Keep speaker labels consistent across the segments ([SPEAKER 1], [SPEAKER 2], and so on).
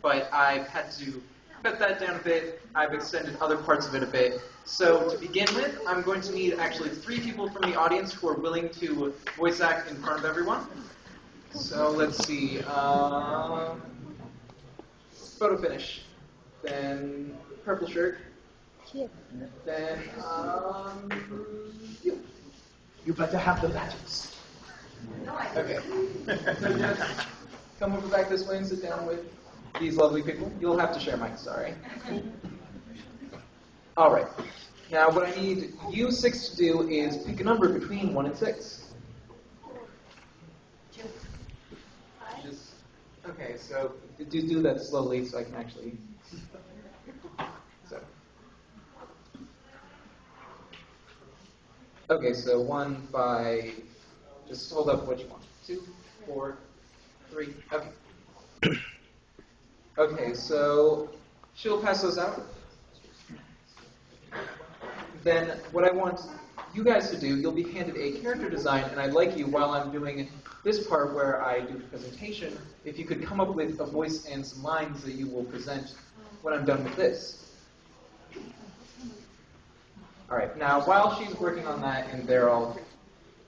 [SPEAKER 1] but I've had to cut that down a bit. I've extended other parts of it a bit. So to begin with, I'm going to need actually 3 people from the audience who are willing to voice act in front of everyone. So let's see. Photo finish. Then purple shirt. Then you.
[SPEAKER 2] You better have the badges.
[SPEAKER 1] Okay. So just come over back this way and sit down with these lovely people. You'll have to share mics, sorry. All right. Now what I need you 6 to do is pick a number between 1 and 6.
[SPEAKER 3] 2.
[SPEAKER 1] Just, okay, so do that slowly so I can actually... So. Okay, so 1, 5... Just hold up what you want. 2, 4, 3. Okay. Okay, so she'll pass those out. Then what I want you guys to do, you'll be handed a character design, and I'd like you, while I'm doing this part where I do the presentation, if you could come up with a voice and some lines that you will present when I'm done with this. All right, now while she's working on that and they're all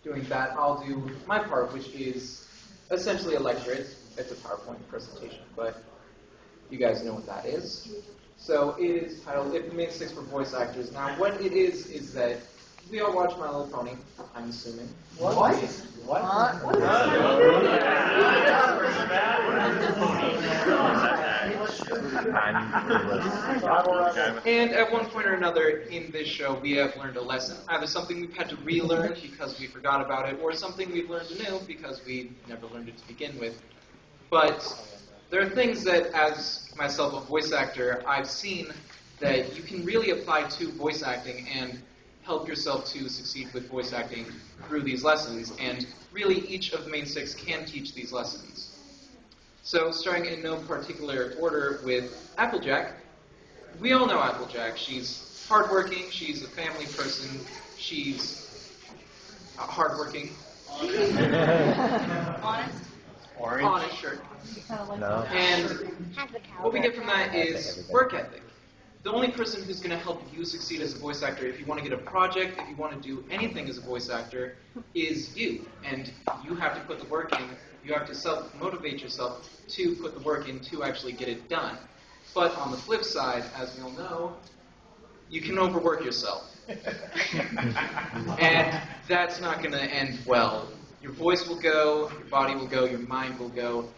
[SPEAKER 1] doing that, I'll do my part, which is essentially a lecture. It's a PowerPoint presentation, but you guys know what that is. So it is titled If Main 6 for Voice Actors. Now what it is that we all watch My Little Pony, I'm assuming.
[SPEAKER 2] What?
[SPEAKER 1] And at one point or another in this show, we have learned a lesson. Either something we've had to relearn because we forgot about it, or something we've learned anew because we never learned it to begin with. But there are things that, as myself, a voice actor, I've seen that you can really apply to voice acting and help yourself to succeed with voice acting through these lessons. And really, each of the main 6 can teach these lessons. So, starting in no particular order with Applejack, we all know Applejack. She's hardworking, she's a family person, she's hardworking.
[SPEAKER 3] Honest.
[SPEAKER 4] Orange.
[SPEAKER 1] Honest, sure.
[SPEAKER 4] No.
[SPEAKER 1] And what we get from that is work ethic. The only person who's going to help you succeed as a voice actor, if you want to get a project, if you want to do anything as a voice actor, is you. And you have to put the work in. You have to self-motivate yourself to put the work in to actually get it done. But on the flip side, as we all know, you can overwork yourself. And that's not going to end well. Your voice will go, your body will go, your mind will go.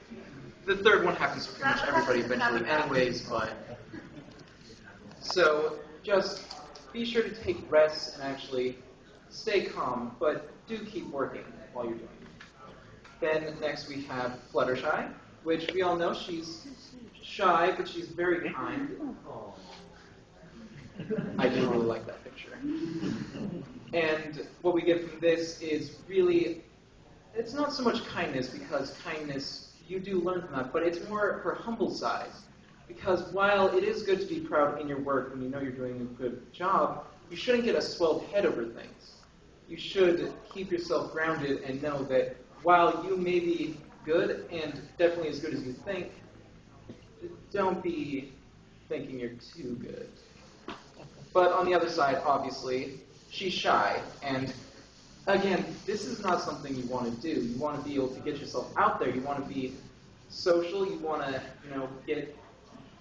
[SPEAKER 1] The third one happens to pretty much everybody eventually anyways, but... So just be sure to take rests and actually stay calm, but do keep working while you're doing it. Then next we have Fluttershy, which we all know she's shy, but she's very kind. I do really like that picture. And what we get from this is really, it's not so much kindness, because kindness, you do learn from that, but it's more her humble side. Because while it is good to be proud in your work when you know you're doing a good job, you shouldn't get a swelled head over things. You should keep yourself grounded and know that while you may be good, and definitely as good as you think, don't be thinking you're too good. But on the other side, obviously, she's shy, and again, this is not something you want to do. You want to be able to get yourself out there. You want to be social. You want to, get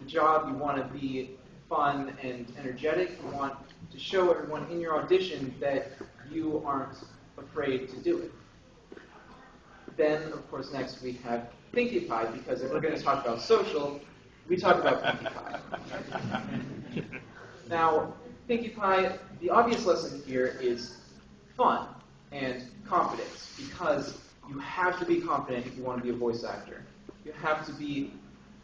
[SPEAKER 1] the job. You want to be fun and energetic. You want to show everyone in your audition that you aren't afraid to do it. Then, of course, next we have Pinkie Pie, because if we're going to talk about social, we talk about Pinkie Pie. Now, Pinkie Pie, the obvious lesson here is fun and confidence, because you have to be confident if you want to be a voice actor. You have to be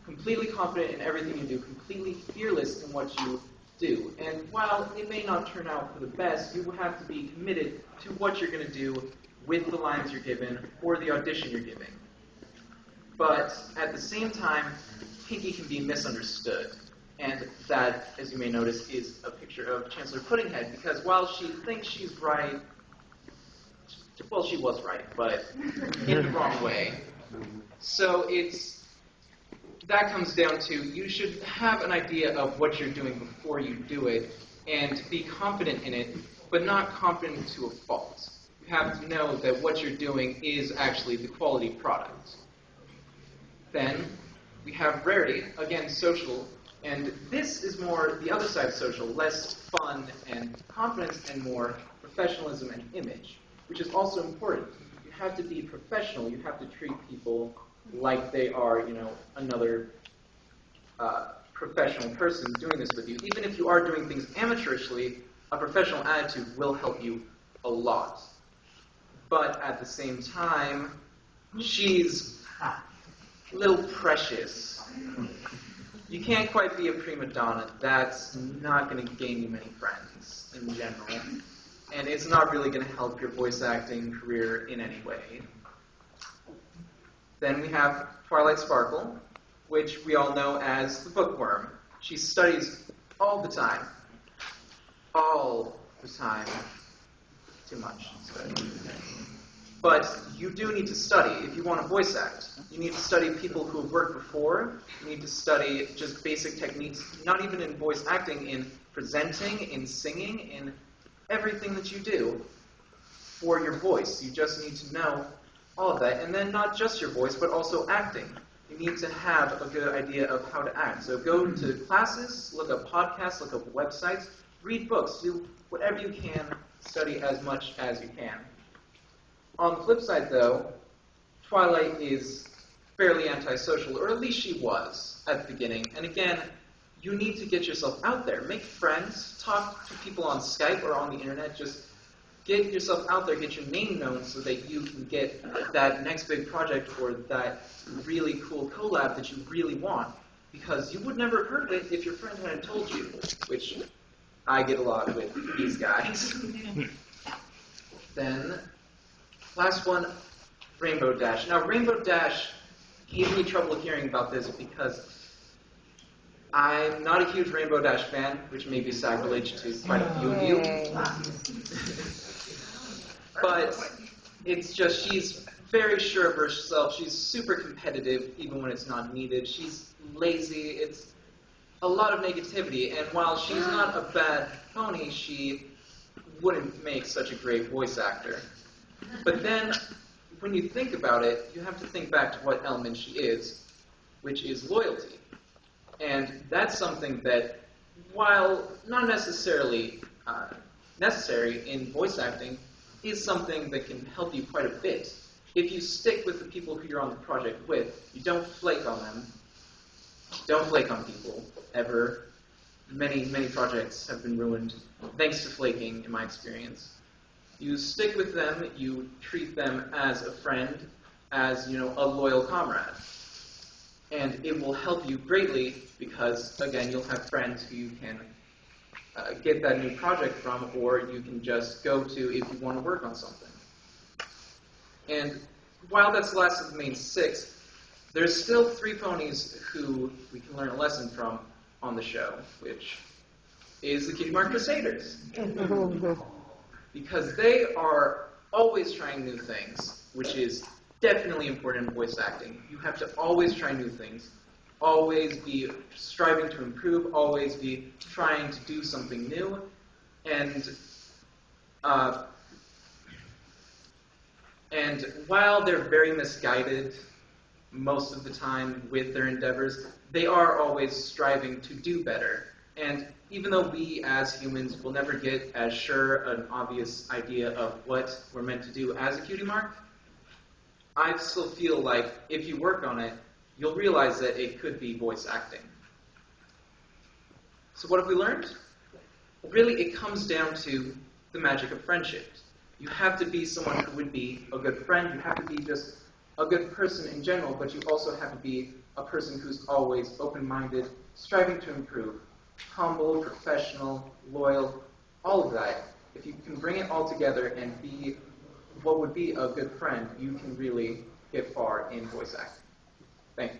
[SPEAKER 1] completely confident in everything you do, completely fearless in what you do. And while it may not turn out for the best, you have to be committed to what you're going to do with the lines you're given or the audition you're giving. But at the same time, Pinkie can be misunderstood. And that, as you may notice, is a picture of Chancellor Puddinghead, because while she thinks she's right, well, she was right, but in the wrong way. So that comes down to you should have an idea of what you're doing before you do it and be confident in it, but not confident to a fault. You have to know that what you're doing is actually the quality product. Then we have rarity, again social, and this is more the other side of social, less fun and confidence and more professionalism and image, which is also important. You have to be professional, you have to treat people like they are, another professional person doing this with you. Even if you are doing things amateurishly, a professional attitude will help you a lot. But at the same time, she's a little precious. You can't quite be a prima donna. That's not going to gain you many friends in general. And it's not really going to help your voice acting career in any way. Then we have Twilight Sparkle, which we all know as the bookworm. She studies all the time. All the time. Too much study. But you do need to study if you want to voice act. You need to study people who have worked before. You need to study just basic techniques, not even in voice acting, in presenting, in singing, in everything that you do for your voice. You just need to know all of that. And then not just your voice, but also acting. You need to have a good idea of how to act. So go to classes, look up podcasts, look up websites, read books, do whatever you can, study as much as you can. On the flip side, though, Twilight is fairly antisocial, or at least she was at the beginning. And again, you need to get yourself out there. Make friends, talk to people on Skype or on the internet. Just get yourself out there, get your name known so that you can get that next big project or that really cool collab that you really want. Because you would never have heard of it if your friend hadn't told you, which I get a lot with these guys. Then, last one, Rainbow Dash. Now, Rainbow Dash gave me trouble hearing about this because I'm not a huge Rainbow Dash fan, which may be sacrilege to quite a few of you. But it's just, she's very sure of herself. She's super competitive, even when it's not needed. She's lazy. It's a lot of negativity. And while she's not a bad pony, she wouldn't make such a great voice actor. But then, when you think about it, you have to think back to what element she is, which is loyalty. And that's something that, while not necessarily necessary in voice acting, is something that can help you quite a bit. If you stick with the people who you're on the project with, you don't flake on them. Don't flake on people, ever. Many, many projects have been ruined thanks to flaking, in my experience. You stick with them, you treat them as a friend, as, a loyal comrade. And it will help you greatly because, again, you'll have friends who you can get that new project from, or you can just go to if you want to work on something. And while that's the last of the main 6, there's still 3 ponies who we can learn a lesson from on the show, which is the Cutie Mark Crusaders. Because they are always trying new things, which is definitely important in voice acting. You have to always try new things, always be striving to improve, always be trying to do something new, and while they're very misguided most of the time with their endeavors, they are always striving to do better. And even though we as humans will never get as sure an obvious idea of what we're meant to do as a cutie mark, I still feel like if you work on it, you'll realize that it could be voice acting. So what have we learned? Really, it comes down to the magic of friendship. You have to be someone who would be a good friend. You have to be just a good person in general, but you also have to be a person who's always open-minded, striving to improve, humble, professional, loyal, all of that. If you can bring it all together and be what would be a good friend, you can really get far in voice acting. Thank you.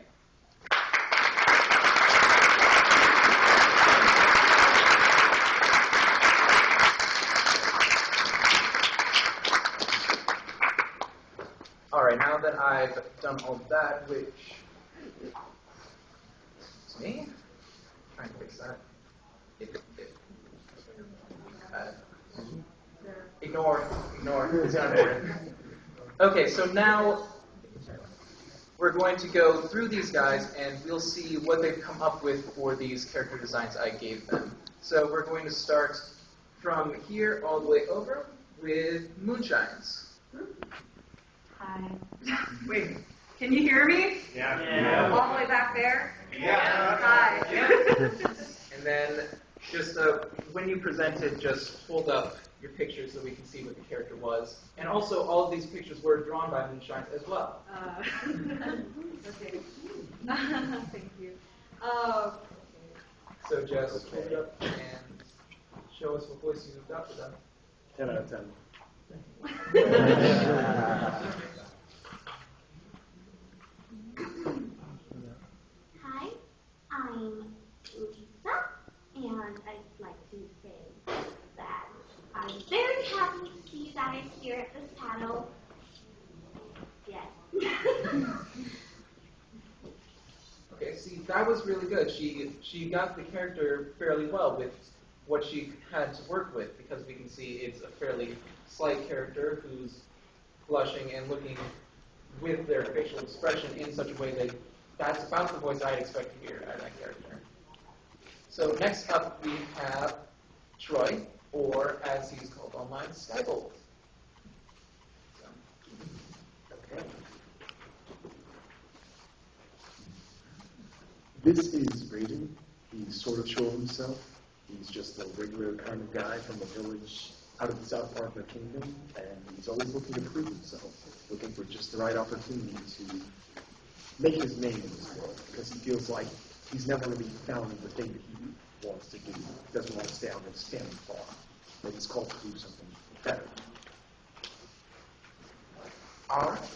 [SPEAKER 1] All right, now that I've done all that, which fix that. Ignore. It's not important. Okay, so now we're going to go through these guys and we'll see what they've come up with for these character designs I gave them. So we're going to start from here all the way over with Moonshines.
[SPEAKER 3] Hi. Wait, can you hear me?
[SPEAKER 4] Yeah.
[SPEAKER 3] All the way back there?
[SPEAKER 4] Yeah.
[SPEAKER 3] Hi.
[SPEAKER 1] And then just when you present it, just hold up your picture so we can see what the character was. And also, all of these pictures were drawn by Moonshines as well.
[SPEAKER 3] Okay. Thank you. Okay.
[SPEAKER 1] So just hold it up and show us what voice you've got for them.
[SPEAKER 2] 10 out of 10.
[SPEAKER 5] Hi, I'm Lisa, and I'd like to say that I'm very happy to see you guys here at this panel. Yes.
[SPEAKER 1] Okay, see, that was really good. She got the character fairly well with what she had to work with, because we can see it's a fairly slight character who's blushing and looking with their facial expression in such a way that that's about the voice I'd expect to hear out of that character. So next up we have Troy, or as he's called online, Skybolt.
[SPEAKER 6] Okay. This is Raiden. He's sort of sure of himself. He's just a regular kind of guy from a village out of the south part of the kingdom, and he's always looking to prove himself, looking for just the right opportunity to make his name in this world, because he feels like he's never really found the thing that he wants to do. He doesn't want to stay on his family farm, but he's called to do something better.
[SPEAKER 1] All right.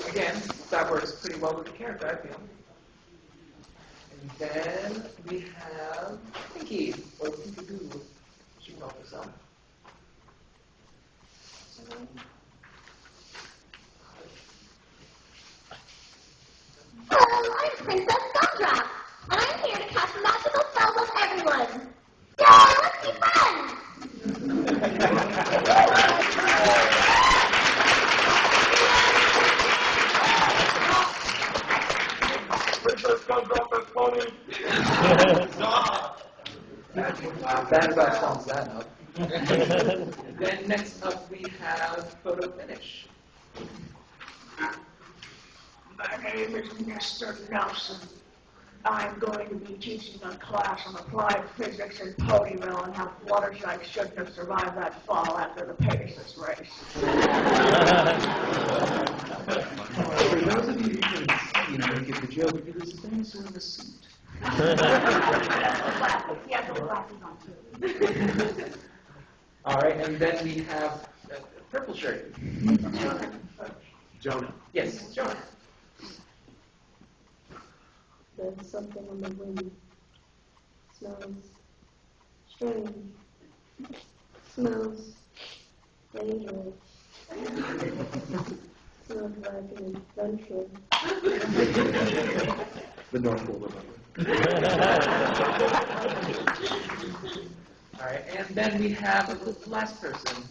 [SPEAKER 1] Again, that works pretty well with the character, I feel. And then we have Pinky, or Pinky-Doo, she calls herself.
[SPEAKER 5] I'm Princess Gumdrop, and I'm here to cast magical spells on everyone. Yeah, let's be fun!
[SPEAKER 4] Princess Gumdrop is funny.
[SPEAKER 1] That about sums that up. Then next up we have Photo Finish.
[SPEAKER 2] My name is Mr. Nelson. I'm going to be teaching a class on applied physics in Ponyville and how Fluttershy shouldn't have survived that fall after the Pegasus race.
[SPEAKER 6] For those of you who can see and don't get the joke, it is a sort of a suit.
[SPEAKER 5] He has the glasses on too.
[SPEAKER 1] All right, and then we have Purple Shirt.
[SPEAKER 6] Jonah.
[SPEAKER 1] Yes, Jonah.
[SPEAKER 7] There's something on the wind. Smells strange. Smells dangerous. Smells like an adventure.
[SPEAKER 6] The North Pole remember.
[SPEAKER 1] All right, and then we have the last person.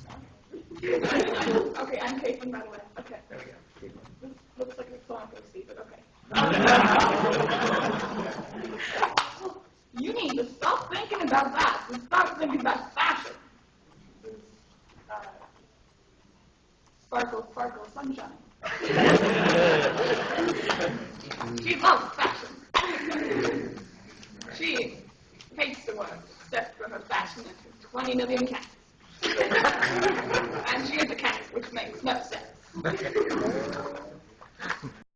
[SPEAKER 8] Okay, I'm Caitlin, by the way. Okay.
[SPEAKER 1] There we go.
[SPEAKER 8] This looks like a Flacco seat, but okay. You need to stop thinking about that and start thinking about fashion. This is, Sparkle, Sparkle, Sunshine. She loves fashion. She hates the work except for her fashion and her 20 million cats. And she is a cat, which makes no sense.